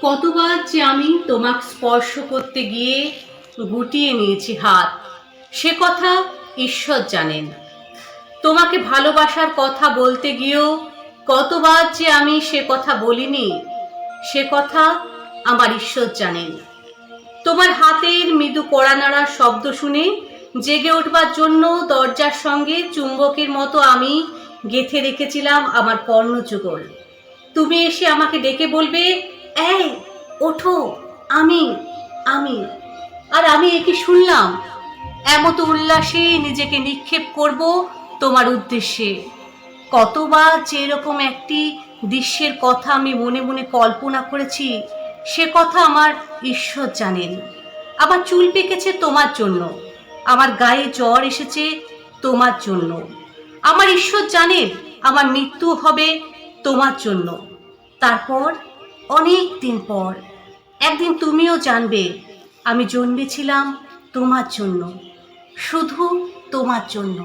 কতবার যে আমি তোমাকে স্পর্শ করতে গিয়ে গুটিয়ে নিয়েছি হাত, সে কথা ঈশ্বর জানেন। তোমাকে ভালোবাসার কথা বলতে গিয়েও কতবার যে আমি সে কথা বলিনি, সে কথা আমার ঈশ্বর জানেন। তোমার হাতের মৃদু কড়া নাড়ার শব্দ শুনে জেগে উঠবার জন্য দরজার সঙ্গে চুম্বকের মতো আমি গেঁথে রেখেছিলাম আমার কর্ণযুগল। তুমি এসে আমাকে ডেকে বলবে, এই ওঠো, আমি আমি আর আমি একে শুনলাম। এমতো উল্লাসে নিজেকে নিক্ষেপ করব তোমার উদ্দেশ্যে। কতবার যে এরকম একটি দৃশ্যের কথা আমি মনে মনে কল্পনা করেছি, সে কথা আমার ঈশ্বর জানেন। আমার চুল পেকেছে তোমার জন্য, আমার গায়ে জ্বর এসেছে তোমার জন্য। আমার ঈশ্বর জানেন আমার মৃত্যু হবে তোমার জন্য। তারপর অনেক দিন পর একদিন তুমিও জানবে আমি জন্মেছিলাম তোমার জন্য, শুধু তোমার জন্য।